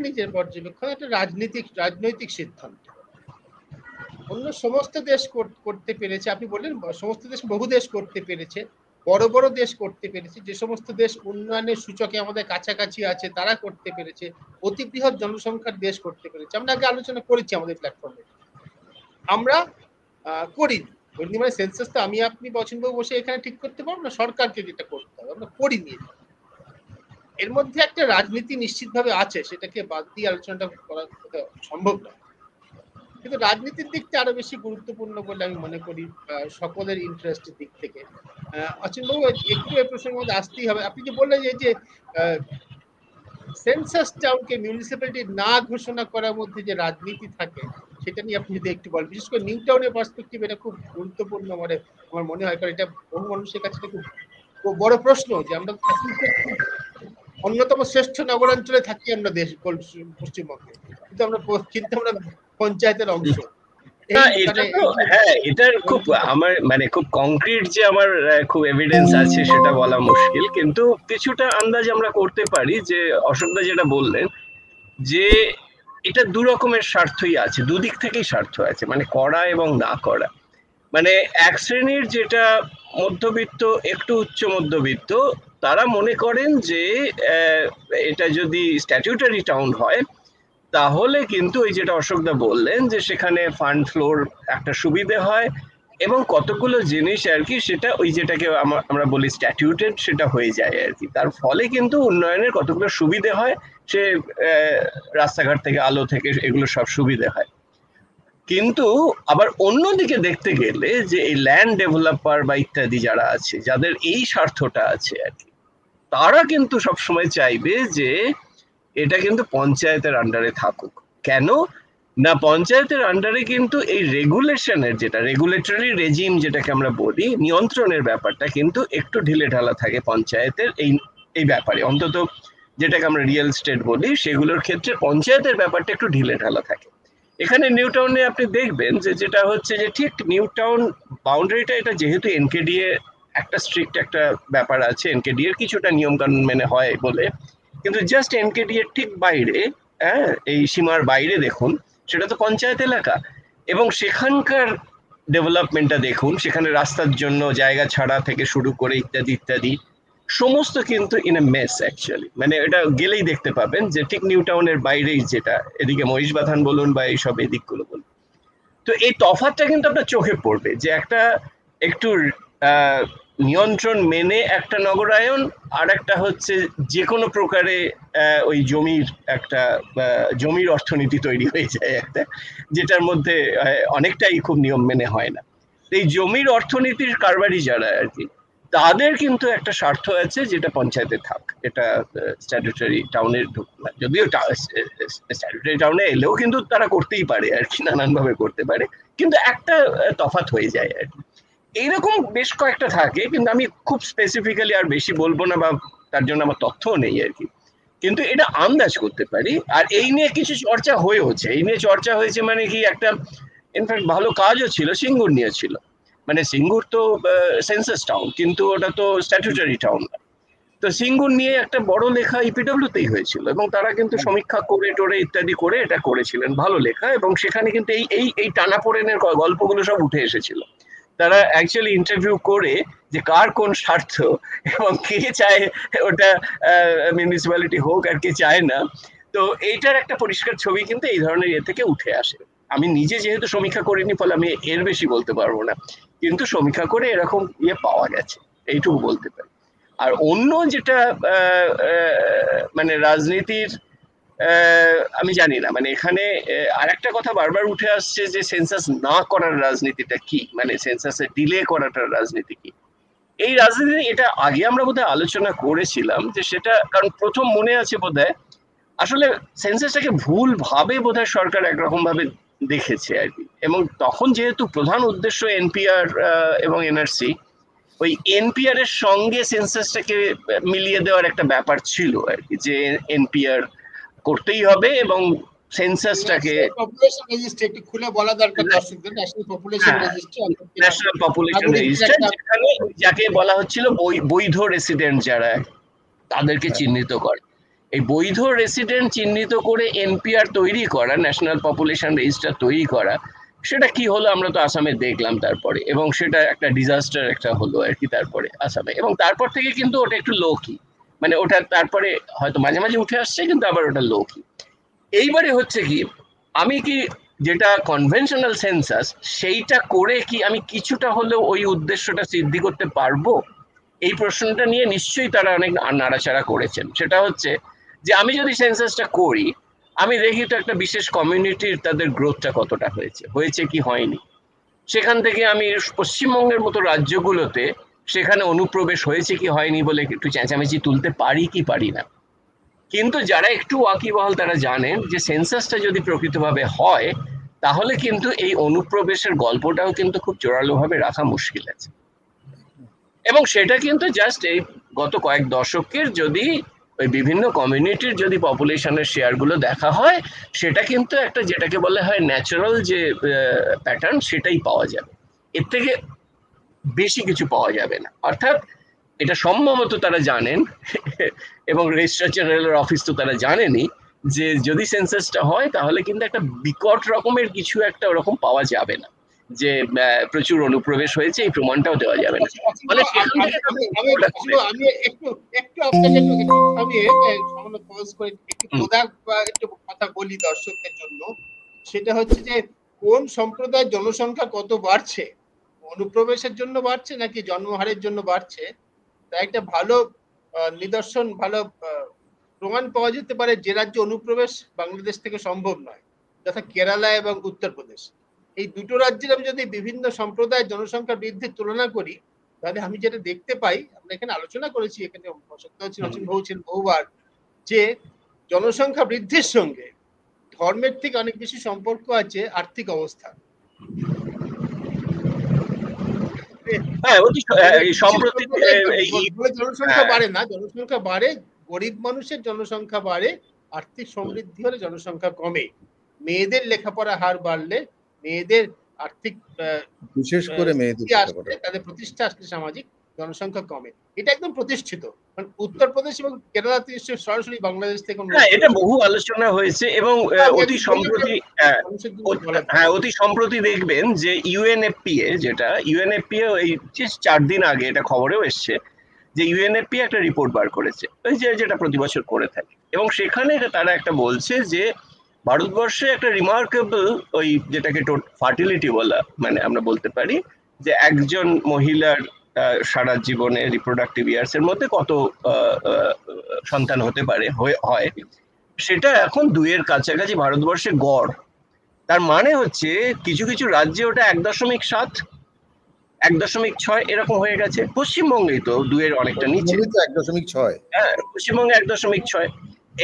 নিজের পর্যবেক্ষণ একটা রাজনৈতিক সিদ্ধান্ত। অন্য সমস্ত দেশ করতে পেরেছে, আপনি বললেন সমস্ত দেশ, বহু দেশ করতে পেরেছে, বড় বড় দেশ করতে পেরেছে, যে সমস্ত দেশ উন্নয়নের সূচকে আমাদের কাছাকাছি আছে তারা করতে পেরেছে, অতি বৃহৎ জনসংখ্যার দেশ করতে পেরেছে। আমরা আগে আলোচনা করেছি আমাদের প্ল্যাটফর্মে, আমরা করিনি। মানে সেন্সাস তো আমি আপনি বচনবাবু বসে এখানে ঠিক করতে পারবো না, সরকারকে যেটা করতে হবে, আমরা করিনি। এর মধ্যে একটা রাজনীতি নিশ্চিতভাবে আছে, সেটাকে বাদ দিয়ে আলোচনাটা করা সম্ভব নয়, কিন্তু রাজনীতির দিকটা আরো বেশি গুরুত্বপূর্ণ বলে আমি মনে করি সকলের ইন্টারেস্টের দিক থেকে। অচিনবাবু একটু এই প্রসঙ্গের মধ্যে আসতেই হবে। আপনি যে বললেন যে সেন্সাস টাউনকে মিউনিসিপ্যালিটি না ঘোষণা করার মধ্যে যে রাজনীতি থাকে, সেটা নিয়ে আপনি যদি একটু বলেন, বিশেষ করে নিউ টাউনের পার্সপেক্টিভ এটা খুব গুরুত্বপূর্ণ মানে আমার মনে হয়, কারণ এটা বহু মানুষের কাছে খুব বড় প্রশ্ন যে আমরা অন্যতম শ্রেষ্ঠ নগরাঞ্চলে থাকি আমরা দেশ পশ্চিমবঙ্গে, কিন্তু আমরা পঞ্চায়েতের অংশ। হ্যাঁ, এটার খুব আমার মানে খুব কংক্রিট যে আমার খুব এভিডেন্স আছে সেটা বলা মুশকিল, কিন্তু কিছুটা আন্দাজ আমরা করতে পারি যে অশোকদা যেটা বললেন যে এটা দু রকমের স্বার্থই আছে, দুদিক থেকেই স্বার্থ আছে, মানে করা এবং না করা। মানে এক শ্রেণীর যেটা মধ্যবিত্ত, একটু উচ্চ মধ্যবিত্ত, তারা মনে করেন যে এটা যদি স্ট্যাটিউটারি টাউন হয় তাহলে কিন্তু ওই যেটা অশোকদা বললেন যে সেখানে ফান্ড ফ্লোর একটা সুবিধে হয় এবং কতগুলো জিনিস আর কি সেটা ওই যেটাকে আমরা বলি স্ট্যাটিউটেড সেটা হয়ে যায় আর কি। তার ফলে কিন্তু উন্নয়নের কতগুলো সুবিধে হয়, সে রাস্তাঘাট থেকে আলো থেকে এগুলো সব সুবিধে হয়। কিন্তু আবার অন্যদিকে দেখতে গেলে যে এই ল্যান্ড ডেভেলপার বা ইত্যাদি যারা আছে, যাদের এই স্বার্থটা আছে আর কি, তারা কিন্তু সবসময় চাইবে যে এটা কিন্তু পঞ্চায়েতের আন্ডারে থাকুক। কেন না, পঞ্চায়েতের আন্ডারে কিন্তু এই রেগুলেশনের যেটা রেগুলেটরি রেজিম যেটাকে আমরা বলি, নিয়ন্ত্রণের ব্যাপারটা কিন্তু একটু ঢিলে ঢালা থাকে পঞ্চায়েতের এই ব্যাপারে, অন্তত যেটাকে আমরা রিয়েল এস্টেট বলি সেগুলোর ক্ষেত্রে পঞ্চায়েতের ব্যাপারটা একটু ঢিলে ঢালা থাকে। এখানে নিউ টাউনে আপনি দেখবেন যে যেটা হচ্ছে যে ঠিক নিউ টাউন বাউন্ডারিটা, এটা যেহেতু এনকেডিএ একটা স্ট্রিক্ট একটা ব্যাপার আছে, এনকেডিএর কিছুটা নিয়ম কানুন মেনে হয় বলে, কিন্তু জাস্ট এনকেডিএর ঠিক বাইরে, হ্যাঁ, এই সীমার বাইরে দেখুন সেটা তো পঞ্চায়েত এলাকা, এবং সেখানকার ডেভেলপমেন্টটা দেখুন, সেখানে রাস্তার জন্য জায়গা ছাড়া থেকে শুরু করে ইত্যাদি ইত্যাদি সমস্ত কিন্তু ইন এ মেস অ্যাকচুয়ালি। মানে এটা গেলেই দেখতে পাবেন যে ঠিক নিউ টাউনের বাইরেই, যেটা এদিকে মহিষবাথান বলুন বা এইসব এদিকগুলো বলুন, তো এই তফাৎটা কিন্তু আপনার চোখে পড়বে যে একটা একটু নিয়ন্ত্রণ মেনে একটা নগরায়ন, আর একটা হচ্ছে যে কোনো প্রকারে ওই জমির একটা জমির অর্থনীতি তৈরি হয়ে যায় একটা, যেটার মধ্যে অনেকটাই খুব নিয়ম মেনে হয় না। এই জমির অর্থনীতির কারবারি যারা আর কি, তাদের কিন্তু একটা স্বার্থ আছে যেটা পঞ্চায়েতে থাক, এটা স্ট্যাটিউটারি টাউনের, যদিও স্ট্যাটিউটারি টাউনে এলেও কিন্তু তারা করতেই পারে আর কি, নানানভাবে করতে পারে, কিন্তু একটা তফাৎ হয়ে যায় আর কি। এইরকম বেশ কয়েকটা থাকে, কিন্তু আমি খুব স্পেসিফিক্যালি আর বেশি বলবো না, বা তার জন্য আমার তথ্যও নেই আর কি, কিন্তু এটা আন্দাজ করতে পারি। আর এই নিয়ে কিছু চর্চা হয়েছে, এই নিয়ে চর্চা হয়েছে মানে কি, একটা ইনফ্যাক্ট ভালো কাজও ছিল, সিঙ্গুর নিয়ে ছিল। মানে সিঙ্গুর তো সেন্সাস টাউন, কিন্তু ওটা তো স্ট্যাটিউটারি টাউন না। তো সিঙ্গুর নিয়ে একটা বড় লেখা ইপিডব্লিউতেই হয়েছিল, এবং তারা কিন্তু সমীক্ষা করে টোরে ইত্যাদি করে এটা করেছিলেন, ভালো লেখা, এবং সেখানে কিন্তু এই টানাপোড়েনের গল্পগুলো সব উঠে এসেছিল। তারা অ্যাকচুয়ালি ইন্টারভিউ করে যে কার কোন স্বার্থ এবং কে চায় ওটা মিউনিসিপ্যালিটি হোক আর কে চায় না, তো এইটার একটা পরিষ্কার ছবি কিন্তু এই ধরনের ইয়ে থেকে উঠে আসে। আমি নিজে যেহেতু সমীক্ষা করিনি ফলে আমি এর বেশি বলতে পারবো না, কিন্তু সমীক্ষা করে এরকম ইয়ে পাওয়া গেছে, এইটুকু বলতে পারি। আর অন্য যেটা মানে রাজনীতির, আমি জানি না, মানে এখানে আরেকটা কথা বারবার উঠে আসছে যে সেন্সাস না করার রাজনীতিটা কি, মানে সেন্সাসে ডিলে করাটার রাজনীতি কি। এই রাজনীতি, এটা আগে আমরা বোধহয় আলোচনা করেছিলাম যে সেটা, কারণ প্রথম মনে আছে বোধহয় আসলে সেন্সাসটাকে ভুল ভাবে বোধহয় সরকার একরকম ভাবে দেখেছে আর কি, এবং তখন যেহেতু প্রধান উদ্দেশ্য এনপিআর এবং এনআরসি, ওই এনপিআর এর সঙ্গে সেন্সাসটাকে মিলিয়ে দেওয়ার একটা ব্যাপার ছিল আর কি, যে এনপিআর করতেই হবে এবং সেন্সাসটাকে পপুলেশন রেজিস্ট্রি একটু খুলে বলা দরকার দর্শকদের, national population registry, national population register, যেখানে যাকে বলা হচ্ছিল বৈধ রেসিডেন্ট যারা, তাদেরকে চিহ্নিত করে। এই বৈধ রেসিডেন্ট চিহ্নিত করে এনপিআর তৈরি করা, ন্যাশনাল পপুলেশন রেজিস্টার তৈরি করা, সেটা কি হলো আমরা তো আসামে দেখলাম তারপরে, এবং সেটা একটা ডিজাস্টার একটা হলো আর কি তারপরে আসামে, এবং তারপর থেকে কিন্তু ওটা একটু লো কি, মানে ওটা তারপরে হয়তো মাঝে মাঝে উঠে আসছে কিন্তু আবার ওটা লো কি। এইবারে হচ্ছে কি, আমি কি যেটা কনভেনশনাল সেন্সাস সেইটা করে কি আমি কিছুটা হলেও ওই উদ্দেশ্যটা সিদ্ধি করতে পারবো? এই প্রশ্নটা নিয়ে নিশ্চয়ই তারা অনেক নাড়াচাড়া করেছেন। সেটা হচ্ছে যে আমি যদি সেন্সাসটা করি, আমি দেখি তো একটা বিশেষ কমিউনিটির তাদের গ্রোথটা কতটা হয়েছে, হয়েছে কি হয়নি। সেখান থেকে আমি পশ্চিমবঙ্গের মতো রাজ্যগুলোতে সেখানে অনুপ্রবেশ হয়েছে কি হয়নি বলে একটু চেঁচামেচি তুলতে পারি কি পারি না। কিন্তু যারা একটু ওয়াকিবহাল তারা জানেন যে সেন্সাসটা যদি প্রকৃতভাবে হয় তাহলে কিন্তু এই অনুপ্রবেশের গল্পটাও কিন্তু খুব জোরালোভাবে রাখা মুশকিল আছে, এবং সেটা কিন্তু জাস্ট এই গত কয়েক দশকের যদি ওই বিভিন্ন কমিউনিটির যদি পপুলেশনের শেয়ারগুলো দেখা হয়, সেটা কিন্তু একটা যেটাকে বলা হয় ন্যাচারাল যে প্যাটার্ন সেটাই পাওয়া যাবে, এর থেকে বেশি কিছু পাওয়া যাবে না। অর্থাৎ এটা সম্ভবত তারা জানেন এবং রেজিস্ট্রার জেনারেলের অফিস তো তারা জানেনই যে যদি সেন্সাসটা হয় তাহলে কিন্তু একটা বিকট রকমের কিছু একটা ওরকম পাওয়া যাবে না, যে প্রচুর অনুপ্রবেশ হয়েছে এই প্রমাণটাও দেওয়া যাবে না। মানে সেখান থেকে আমি একটু একটু আপনাকে একটু থামিয়ে সামান্য পজ করে একটু একটু কথা বলি দর্শকদের জন্য। সেটা হচ্ছে যে কোন সম্প্রদায়ের জনসংখ্যা কত বাড়ছে, অনুপ্রবেশের জন্য বাড়ছে নাকি জন্মহারের জন্য বাড়ছে, তা একটা ভালো নিদর্শন, ভালো প্রমাণ পাওয়া যেতে পারে যে রাজ্যে অনুপ্রবেশ বাংলাদেশ থেকে সম্ভব নয়, যথা কেরালা এবং উত্তরপ্রদেশ। এই দুটো রাজ্যের আমি যদি বিভিন্ন সম্প্রদায়ের জনসংখ্যা বৃদ্ধির তুলনা করি, তাহলে আমি যেটা দেখতে পাই, আমরা এখানে আলোচনা করেছি, এখানে নচিন বহুবার, যে জনসংখ্যা বৃদ্ধির সঙ্গে ধর্মের থেকে অনেক বেশি সম্পর্ক আছে আর্থিক অবস্থা। জনসংখ্যা বাড়ে না, জনসংখ্যা বাড়ে, গরিব মানুষের জনসংখ্যা বাড়ে, আর্থিক সমৃদ্ধি হলে জনসংখ্যা কমে। মেয়েদের লেখাপড়া হার বাড়লে, মেয়েদের আর্থিক বিশেষ করে মেয়েদের তাদের প্রতিষ্ঠা আসলে সামাজিক, জনসংখ্যা কমে। এটা একদম প্রতিষ্ঠিত। উত্তরপ্রদেশ এবং কেরালাতে সরাসরি বাংলাদেশ থেকে এটা বহু আলোচনা হয়েছে, এবং অতি সম্প্রতি দেখবেন যে ইউএনএফপিএ, যেটা ইউএনএফপিএ এই 4 দিন আগে এটা খবরেও এসছে যে ইউএনএফপিএ একটা রিপোর্ট বার করেছে, যেটা প্রতি বছর করে থাকে, এবং সেখানে তারা একটা বলছে যে ভারতবর্ষে একটা রিমার্কেবল ওই যেটাকে ফার্টিলিটি বলা, মানে আমরা বলতে পারি যে একজন মহিলার সারা জীবনে রিপ্রোডাক্টিভ ইয়ার্স এর মধ্যে কত সন্তান হতে পারে হয়, সেটা এখন 2-এর কাছাকাছি ভারতবর্ষে গড়। তার মানে হচ্ছে কিছু কিছু রাজ্যে ওটা 1.7, 1.6 এরকম হয়ে গেছে। পশ্চিমবঙ্গেই তো 2-এর অনেকটা নিচে, 1.6। হ্যাঁ, পশ্চিমবঙ্গে 1.6।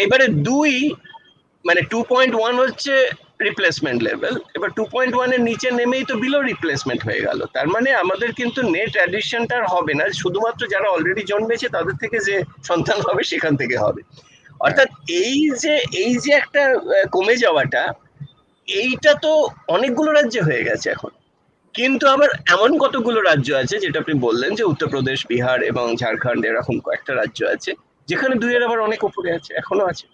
এবারে 2 মানে 2.1 হচ্ছে রিপ্লেসমেন্ট লেভেল, এবার 2.1 এর নিচে নেমেই তো বিলো রিপ্লেসমেন্ট হয়ে গেল। তার মানে আমাদের কিন্তু নেট অ্যাডিশনটা হবে না, শুধুমাত্র যারা অলরেডি জন্মেছে তাদের থেকে যে সন্তান হবে সেখান থেকে হবে। অর্থাৎ এই যে একটা কমে যাওয়াটা, এইটা তো অনেকগুলো রাজ্যে হয়ে গেছে এখন। কিন্তু আবার এমন কতগুলো রাজ্য আছে, যেটা আপনি বললেন যে উত্তরপ্রদেশ, বিহার এবং ঝাড়খণ্ড, এরকম কয়েকটা রাজ্য আছে যেখানে 2-এর আবার অনেক উপরে আছে, এখনো আছে।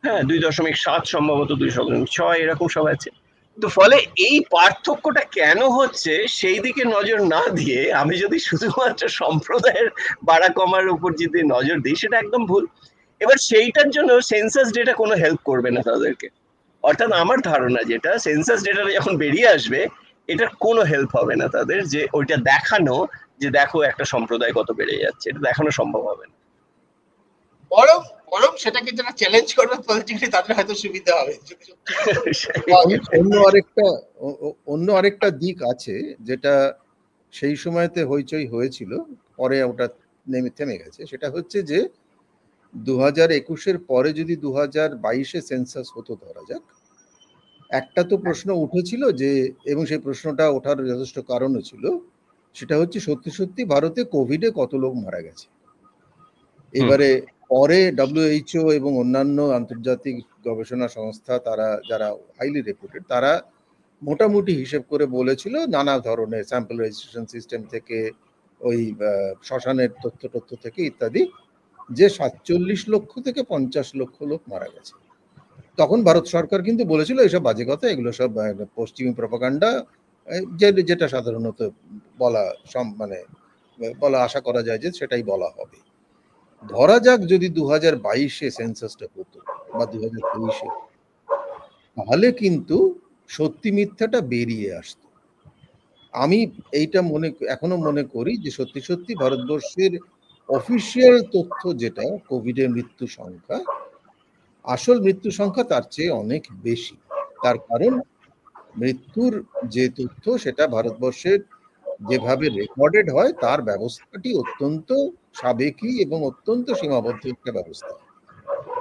হ্যাঁ, 2.7 সম্ভবত, 2.6 এরকম সব আছে। তো ফলে এই পার্থক্যটা কেন হচ্ছে সেই দিকে নজর না দিয়ে আমি যদি শুধুমাত্র সম্প্রদায়ের বাড়া কমার উপর যদি নজর দিই, সেটা একদম ভুল। এবার সেইটার জন্য সেন্সাস ডেটা কোনো হেল্প করবে না তাদেরকে। অর্থাৎ আমার ধারণা যেটা, সেন্সাস ডেটা যখন বেরিয়ে আসবে, এটার কোনো হেল্প হবে না তাদের, যে ওইটা দেখানো যে দেখো একটা সম্প্রদায় কত বেড়ে যাচ্ছে, এটা দেখানো সম্ভব হবে না। বরং সেটাকে যারা চ্যালেঞ্জ করবে পলিটিক্যালি তাদের হয়তো সুবিধা হবে। অন্য আরেকটা দিক আছে যেটা সেই সময়তে হইচই হয়েছিল, পরে ওটা থেমে গেছে। সেটা হচ্ছে যে 2021-এর পরে যদি 2022-এ সেন্সাস হতো ধরা যাক, একটা তো প্রশ্ন উঠেছিল যে, এবং সেই প্রশ্নটা ওঠার যথেষ্ট কারণও ছিল, সেটা হচ্ছে সত্যি সত্যি ভারতে কোভিডে কত লোক মারা গেছে। এবারে পরে WHO এবং অন্যান্য আন্তর্জাতিক গবেষণা সংস্থা, তারা যারা হাইলি রেপুটেড, তারা মোটামুটি হিসেব করে বলেছিল, নানা ধরনের স্যাম্পল রেজিস্ট্রেশন সিস্টেম থেকে, ওই শ্মশানের তথ্য থেকে ইত্যাদি, যে 47 লক্ষ থেকে 50 লক্ষ লোক মারা গেছে। তখন ভারত সরকার কিন্তু বলেছিল এসব বাজে কথা, এগুলো সব পশ্চিমী প্রপাগান্ডা, যেটা সাধারণত বলা মানে বলা আশা করা যায় যে সেটাই বলা হবে। ধরা যাক যদি 2022-এ সেন্সাসটা হতো বা 2023-এ, তাহলে কিন্তু সত্যি মিথ্যাটা বেরিয়ে আসতো। আমি এইটা এখনো মনে করি যে সত্যি সত্যি ভারতবর্ষের অফিসিয়াল তথ্য যেটা কোভিডের মৃত্যু সংখ্যা, আসল মৃত্যু সংখ্যা তার চেয়ে অনেক বেশি। তার কারণ মৃত্যুর যে তথ্য সেটা ভারতবর্ষের যেভাবে রেকর্ডেড হয় তার ব্যবস্থাটি অত্যন্ত সাবেকি এবং অত্যন্ত সীমাবদ্ধ একটা ব্যবস্থা।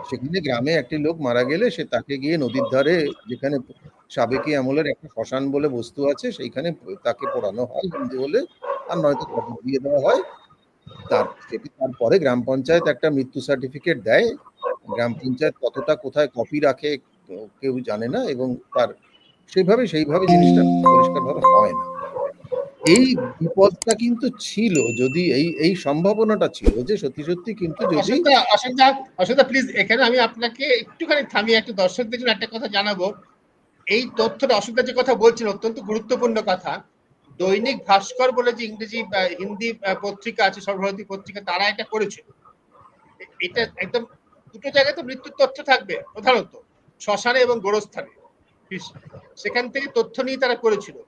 সেখানে গ্রামে একটি লোক মারা গেলে সে তাকে গিয়ে নদীর ধারে, যেখানে সাবেকি আমলের একটা শ্মশান বলে বস্তু আছে, সেইখানে তাকে পোড়ানো হয় হিন্দু হলে, আর নয়তো কবর দিয়ে দেওয়া হয়। তারপরে গ্রাম পঞ্চায়েত একটা মৃত্যু সার্টিফিকেট দেয়। গ্রাম পঞ্চায়েত কতটা কোথায় কপি রাখে কেউ জানে না, এবং তার সেইভাবে জিনিসটা পরিষ্কারভাবে হয় না। এই বিপদটা কিন্তু ছিল, যদি এই সম্ভাবনাটা ছিল যে সত্যি সত্যি কিন্তু যদি অসুবিধা প্লিজ এখানে আমি আপনাকে একটুখানি থামিয়ে একটু দর্শকদের জন্য একটা কথা জানাবো। এই তথ্যটা অসুবিধা যে কথা বলছেন অত্যন্ত গুরুত্বপূর্ণ কথা। দৈনিক ভাস্কর বলে যে ইংরেজি হিন্দি পত্রিকা আছে, সর্বভারতীয় পত্রিকা, তারা এটা করেছিল। এটা একদম দুটো জায়গায় তো মৃত্যুর তথ্য থাকবে, প্রধানত শ্মশানে এবং গোরস্থানে, সেখান থেকে তথ্য নিয়ে তারা করেছিল।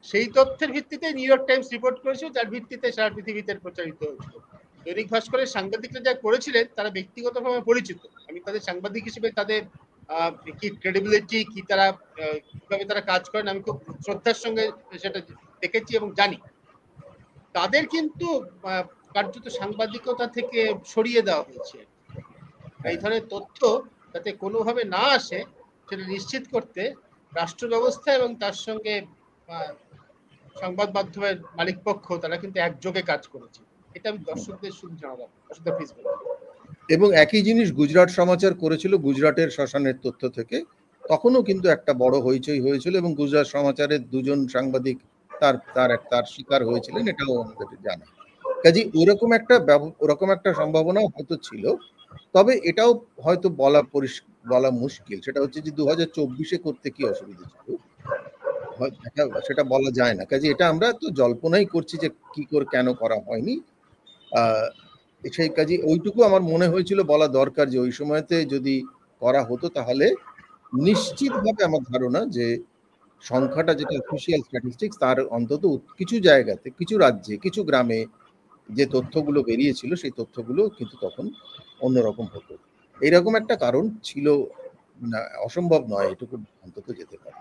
সেই তথ্যের ভিত্তিতে নিউ ইয়র্ক টাইমস রিপোর্ট করেছিল, যার ভিত্তিতে সারা পৃথিবীতে প্রচারিত হয়েছিল। দৈনিক ভাস্করের সাংবাদিকরা যা করেছিলেন তারা ব্যক্তিগতভাবে পরিচিত। আমি তাদের সাংবাদিক হিসেবে তাদের কি ক্রেডিবিলিটি, কি তারা কিভাবে তারা কাজ করেন আমি খুব শ্রদ্ধার সঙ্গে সেটা দেখেছি এবং জানি। তাদের কিন্তু কার্যত সাংবাদিকতা থেকে সরিয়ে দেওয়া হয়েছে। এই ধরনের তথ্য যাতে কোনোভাবে না আসে সেটা নিশ্চিত করতে রাষ্ট্র ব্যবস্থা এবং তার সঙ্গে সংবাদ মাধ্যমের মালিক পক্ষ তারা কিন্তু একযোগে কাজ করেছে। এটা আমি দর্শকদের শুধু জানালাম। প্লিজ। এবং একই জিনিস গুজরাট সমাচার করেছিল গুজরাটের শ্মশানের তথ্য থেকে, তখনও কিন্তু একটা বড় হইচই হয়েছিল এবং গুজরাট সমাচারের দুজন সাংবাদিক তার শিকার হয়েছিলেন, এটাও আমাদের জানা। কাজে ওরকম একটা সম্ভাবনা হয়তো ছিল, তবে এটাও হয়তো বলা মুশকিল। সেটা হচ্ছে যে 2024-এ করতে কি অসুবিধা ছিল সেটা বলা যায় না। কাজে এটা আমরা তো জল্পনাই করছি যে কি করে কেন করা হয়নি। সেই কাজে ওইটুকু আমার মনে হয়েছিল বলা দরকার যে ওই সময়তে যদি করা হতো তাহলে নিশ্চিতভাবে আমার ধারণা যে সংখ্যাটা যেটা অফিসিয়াল স্ট্যাটিস্টিক্স তার অন্তত কিছু জায়গাতে, কিছু রাজ্যে, কিছু গ্রামে যে তথ্যগুলো বেরিয়েছিল সেই তথ্যগুলো কিন্তু তখন অন্যরকম হতো। এইরকম একটা কারণ ছিল না, অসম্ভব নয়, এটুকু অন্তত যেতে পারে।